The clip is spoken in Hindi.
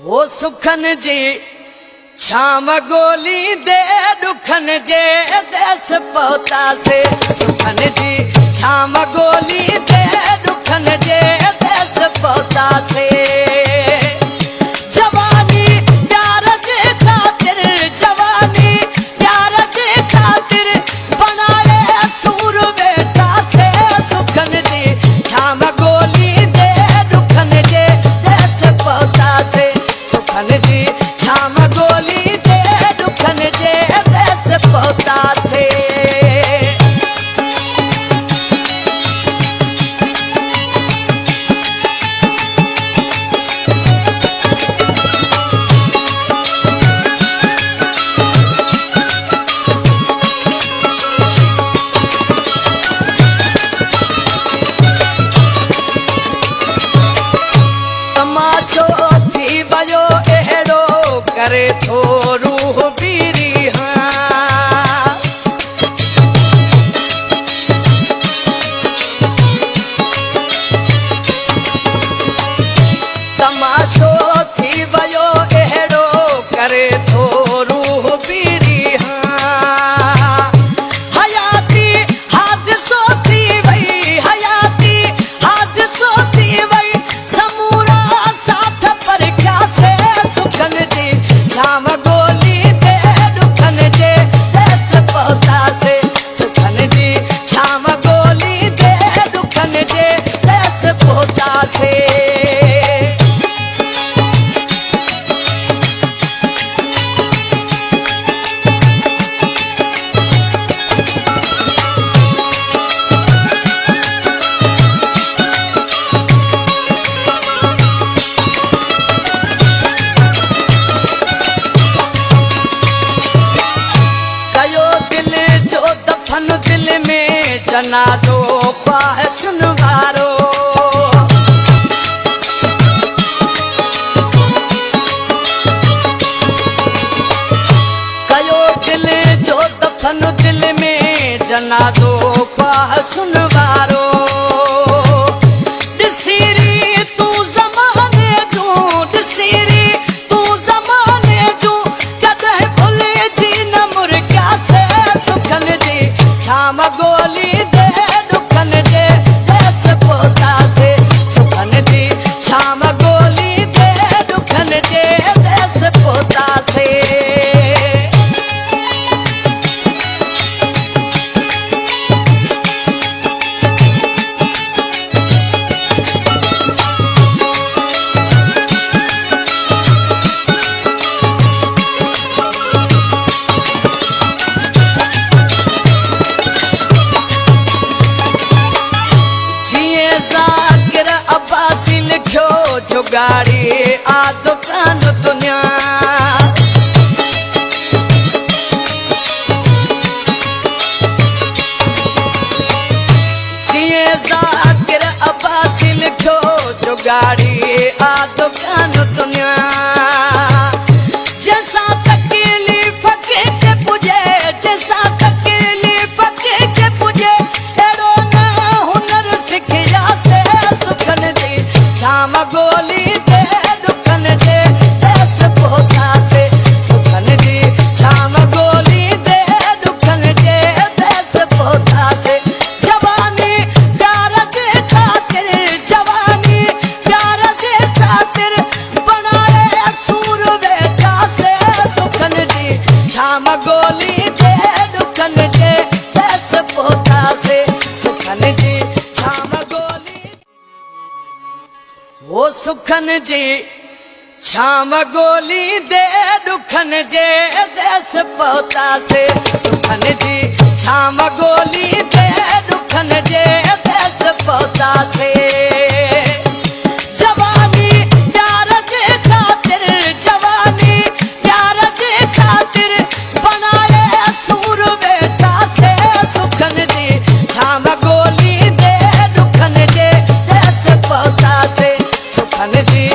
वो सुखन जी छाम गोली दे दुखन जे देश पहुता से। सुखन जी छाम गोली दे दुखन जे देश पहुता से। जवानी प्यार जे खातिर, जवानी प्यार जे खातिर बनाए सूर बेटा से। सुखन जी छाम गोली दे दुखन जे देश पहुता से। सुखन जी छाम गोली दे दुखन जे देश पहुता से। तमाशो थी बयो एड़ो करे थो रूह पीरी। हाँ तमाशो थी बयो एड़ो करे थो रूह पीरी। हाँ हयाती हादिसो थी वई, हयाती हादिसो थी वई समूरा साथ पर क्या से। सुखन जी छाम गोली दे दुखन जे देश पहुता से। सुखन जी छाम गोली दे दुखन जे देश पहुता से। कयो दिल जो दफन दिल में जनाजो ख्वाहिश वारो। कयो दिल जो दफन दिल में जनाजो ख्वाहिश वारो। ॾिसीरी तूं ज़माने जूं, ॾिसीरी तूं ज़माने जूं कदहिं भुलिजी न मुर्गा से। सुखन जी छाम गोली दे दुखन जे देश पहुता से। सुखन जी छाम गोली दे दुखन जे देश पहुता से। जिए ज़ाकिर अब्बासी लिखियो जुगाड़ी आ दुकान दुनिया। जिए ज़ाकिर अब्बासी लिखियो जुगाड़ी आ दुकान दुनिया। जैसा तकलीफ़ के पुजे, जैसा तकलीफ़ के पुजे एड़ो न हुनर सिखिया से। सुखन जी छाम गोली दे दुखन जे देश पहुता से। सुखन जी छाम गोली दे दुखन जे देश पहुता से। जवानी प्यार जे खातिर, जवानी प्यार जे खातिर बनाए सूर बेटा से। सुखन जी छाम गोली दे दुखन जे देश पहुता से। सुखन जी छाम गोली। वो सुखन जी छाम गोली दे दुखन जे देश पहुता से। सुखन जी छाम गोली दे दुखन जे देश पहुता से। जवानी प्यार जे खातिर, जवानी प्यार जे खातिर बनाए सूर बेटा से। सुखन जी छाम गोली दे दुखन जे देश पहुता से। सुखन जी